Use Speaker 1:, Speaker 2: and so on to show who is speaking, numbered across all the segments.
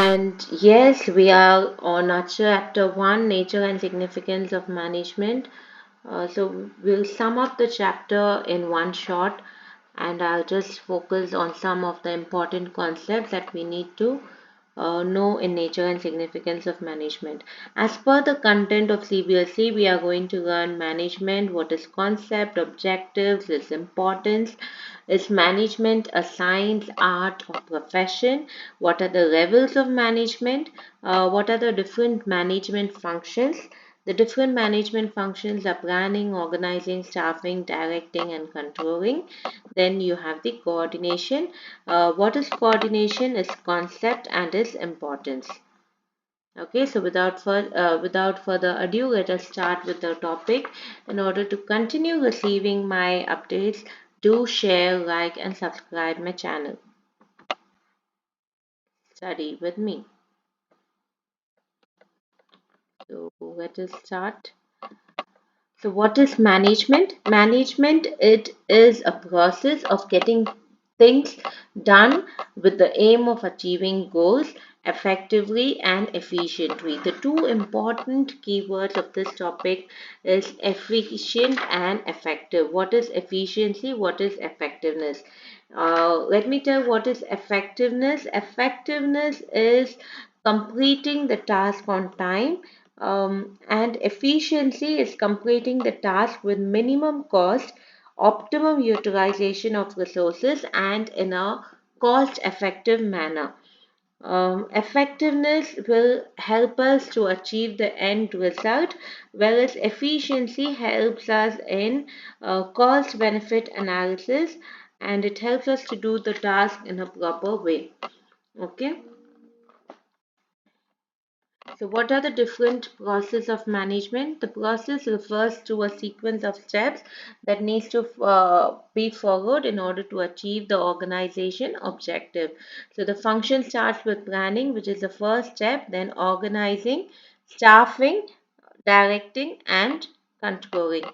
Speaker 1: And yes, we are on our chapter 1, Nature and Significance of Management. So we'll sum up the chapter in one shot, and I'll just focus on some of the important concepts that we need to know in nature and significance of management. As per the content of CBSE, we are going to learn management, what is concept, objectives, its importance. Is management a science, art, or profession? What are the levels of management? What are the different management functions? The different management functions are planning, organizing, staffing, directing, and controlling. Then you have the coordination. What is coordination? Is concept and its importance. Okay, so without further ado, let us start with the topic. In order to continue receiving my updates, do share, like, and subscribe my channel. Study with me. So let us start. So what is management? Management, it is a process of getting things done with the aim of achieving goals effectively and efficiently. The two important keywords of this topic is efficient and effective. What is efficiency? What is effectiveness? Let me tell what is effectiveness. Effectiveness is completing the task on time, and efficiency is completing the task with minimum cost, optimum utilization of resources, and in a cost effective manner. Effectiveness will help us to achieve the end result, whereas efficiency helps us in cost benefit analysis, and it helps us to do the task in a proper way. Okay. So what are the different process of management? The process refers to a sequence of steps that needs to be followed in order to achieve the organization objective. So the function starts with planning, which is the first step, then organizing, staffing, directing, and controlling.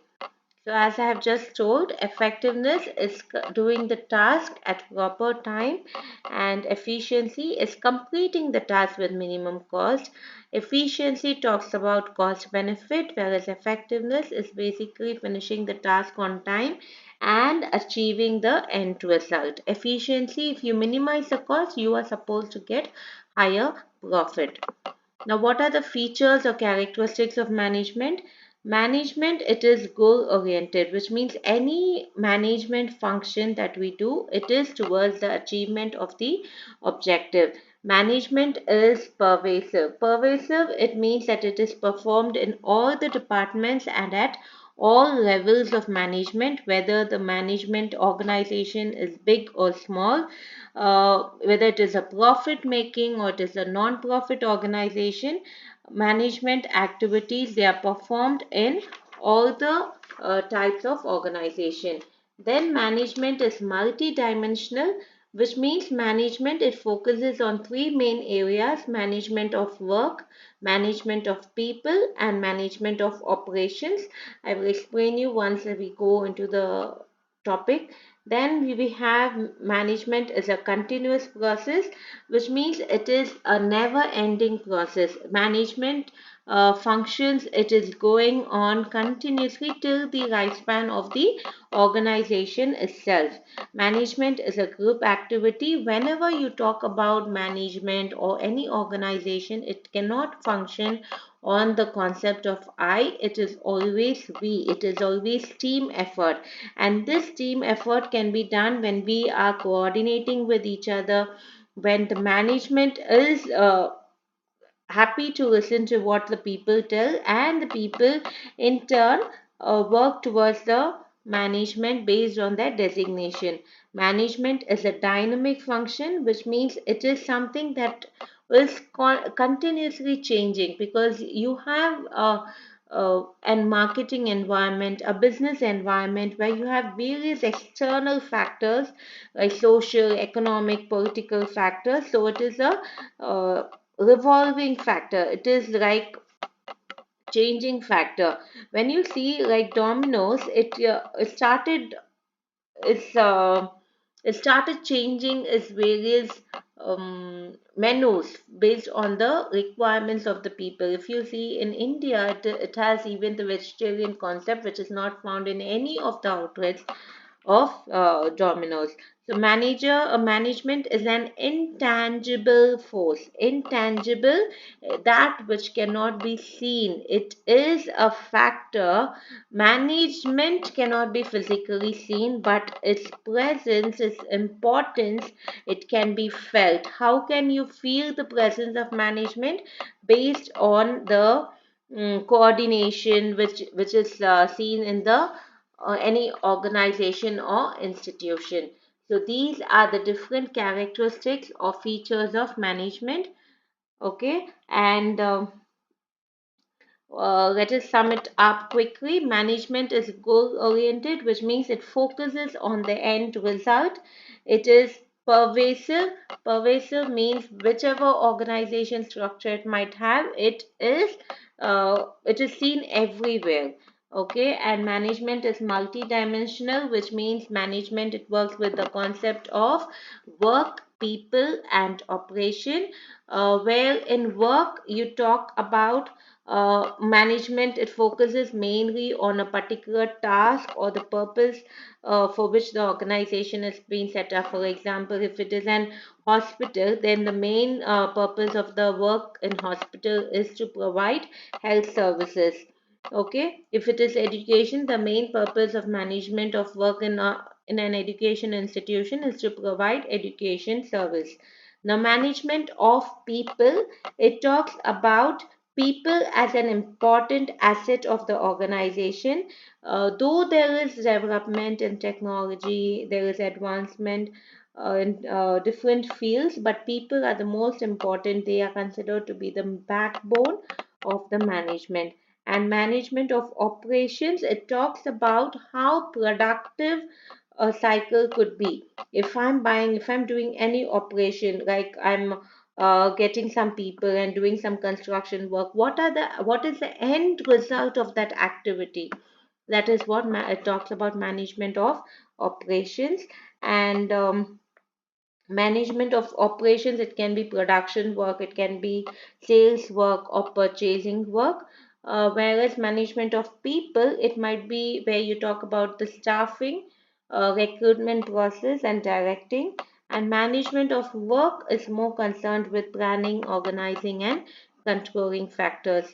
Speaker 1: So as I have just told, effectiveness is doing the task at proper time, and efficiency is completing the task with minimum cost. Efficiency talks about cost benefit, whereas effectiveness is basically finishing the task on time and achieving the end result. Efficiency, if you minimize the cost, you are supposed to get higher profit. Now, what are the features or characteristics of management? Management, it is goal oriented, which means any management function that we do, it is towards the achievement of the objective. Management is pervasive. Pervasive, it means that it is performed in all the departments and at all levels of management, whether the management organization is big or small, whether it is a profit making or it is a non-profit organization. Management activities, they are performed in all the types of organization. Then management is multidimensional, which means management, it focuses on three main areas: management of work, management of people, and management of operations. I will explain you once we go into the topic. Then we have management is a continuous process, which means it is a never ending process. Management functions, it is going on continuously till the lifespan of the organization itself. Management is a group activity. Whenever you talk about management or any organization, it cannot function on the concept of I, it is always we, it is always team effort. And this team effort can be done when we are coordinating with each other, when the management is happy to listen to what the people tell, and the people in turn work towards the management based on their designation. Management is a dynamic function, which means it is something that is continuously changing, because you have an marketing environment, a business environment where you have various external factors like social, economic, political factors. So it is a revolving factor. It is like changing factor. When you see like dominoes, it's it started changing its various menus based on the requirements of the people. If you see in India, it has even the vegetarian concept, which is not found in any of the outlets of Domino's. So management is an intangible force. Intangible, that which cannot be seen. It is a factor. Management cannot be physically seen, but its presence, its importance, it can be felt. How can you feel the presence of management? Based on the coordination which is seen in the any organization or institution. So these are the different characteristics or features of management. Okay, and let us sum it up quickly. Management is goal oriented, which means it focuses on the end result. It is pervasive. Pervasive means whichever organization structure it might have, it is seen everywhere. Okay, and management is multidimensional, which means management, it works with the concept of work, people, and operation. Where in work you talk about management, it focuses mainly on a particular task or the purpose for which the organization has been set up. For example, if it is an hospital, then the main purpose of the work in hospital is to provide health services. Okay, if it is education, the main purpose of management of work in an education institution is to provide education service. Now, management of people, it talks about people as an important asset of the organization. Though there is development in technology, there is advancement in different fields, but people are the most important. They are considered to be the backbone of the management. And management of operations, it talks about how productive a cycle could be. If I'm doing any operation, like I'm getting some people and doing some construction work, what is the end result of that activity? That is what it talks about, management of operations. And management of operations, it can be production work, it can be sales work or purchasing work. Whereas management of people, it might be where you talk about the staffing, recruitment process and directing. And management of work is more concerned with planning, organizing and controlling factors.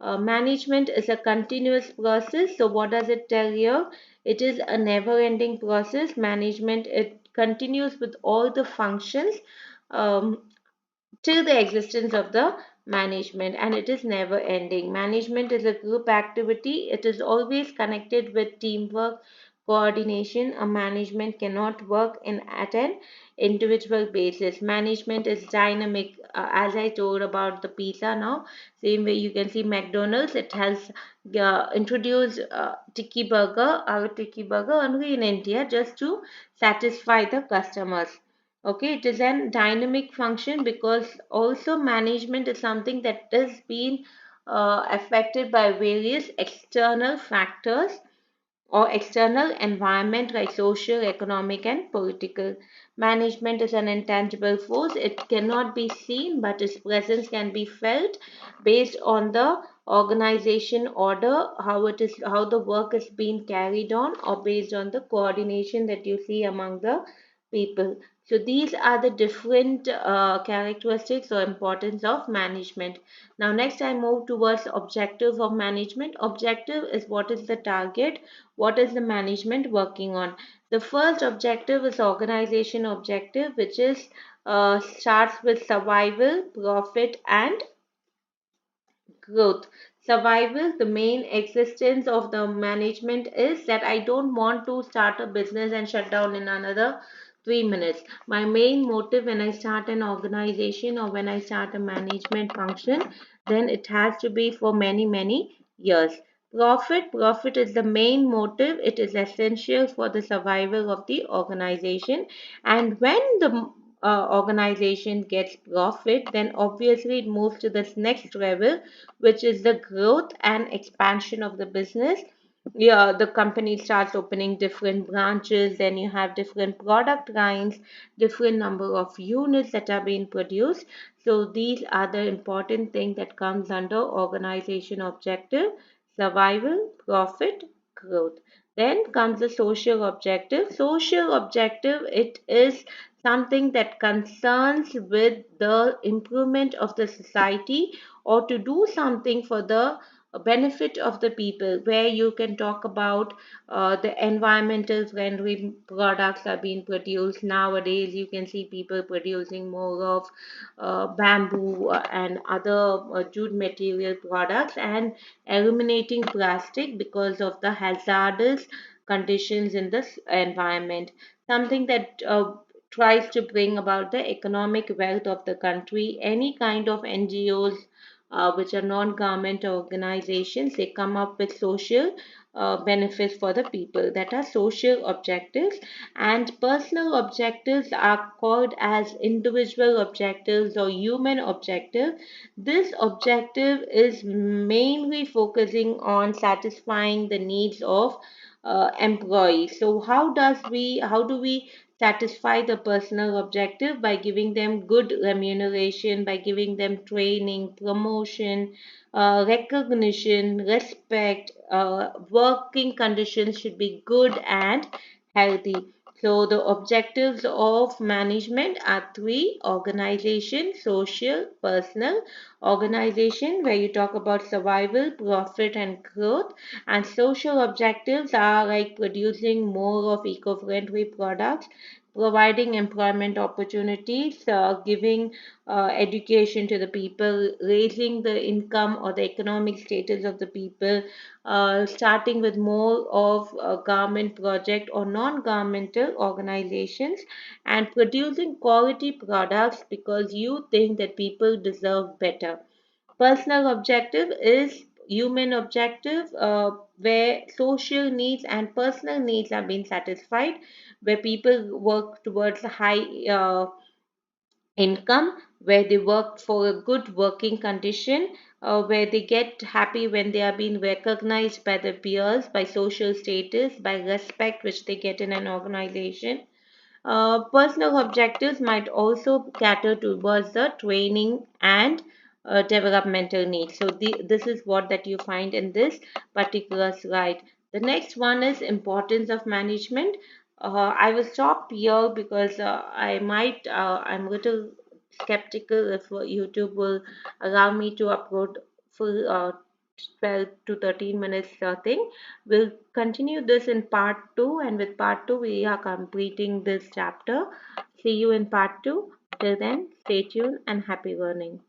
Speaker 1: Management is a continuous process. So what does it tell you? It is a never ending process. Management, it continues with all the functions um, till the existence of the management, and it is never ending. Management is a group activity. It is always connected with teamwork, coordination. A management cannot work in at an individual basis. Management is dynamic, as I told about the pizza. Now same way you can see McDonald's, it has introduced tiki burger, our tiki burger only in India, just to satisfy the customers. Okay, it is an dynamic function because also management is something that is being affected by various external factors or external environment like social, economic, and political. Management is an intangible force. It cannot be seen, but its presence can be felt based on the organization order, how the work is being carried on, or based on the coordination that you see among the people. So these are the different characteristics or importance of management. Now next I move towards objective of management. Objective is what is the target, what is the management working on. The first objective is organization objective, which is starts with survival, profit and growth. Survival, the main existence of the management is that I don't want to start a business and shut down in another 3 minutes. My main motive when I start an organization or when I start a management function, then it has to be for many, many years. Profit is the main motive. It is essential for the survival of the organization. And when the organization gets profit, then obviously it moves to this next level, which is the growth and expansion of the business. Yeah, the company starts opening different branches, then you have different product lines, different number of units that are being produced. So these are the important thing that comes under organization objective: survival, profit, growth. Then comes the social objective. Social objective, it is something that concerns with the improvement of the society, or to do something for the benefit of the people, where you can talk about the environmental friendly products are being produced nowadays. You can see people producing more of bamboo and other jute material products, and eliminating plastic because of the hazardous conditions in this environment, something that tries to bring about the economic wealth of the country. Any kind of NGOs, which are non-government organizations, they come up with social benefits for the people, that are social objectives. And personal objectives are called as individual objectives or human objective. This objective is mainly focusing on satisfying the needs of employees. So how do we satisfy the personal objective? By giving them good remuneration, by giving them training, promotion, recognition, respect. Working conditions should be good and healthy. So the objectives of management are three: organization, social, personal. Organization, where you talk about survival, profit, and growth. And social objectives are like producing more of eco-friendly products, providing employment opportunities, giving education to the people, raising the income or the economic status of the people, starting with more of government project or non-governmental organizations, and producing quality products because you think that people deserve better. Personal objective is human objective, where social needs and personal needs are being satisfied, where people work towards a high income, where they work for a good working condition, where they get happy when they are being recognized by their peers, by social status, by respect which they get in an organization. Personal objectives might also cater towards the training and developmental needs. So this is what that you find in this particular slide. The next one is importance of management. I will stop here because I'm a little skeptical if YouTube will allow me to upload full 12 to 13 minutes thing. We'll continue this in part 2, and with part 2, we are completing this chapter. See you in part 2. Till then, stay tuned and happy learning.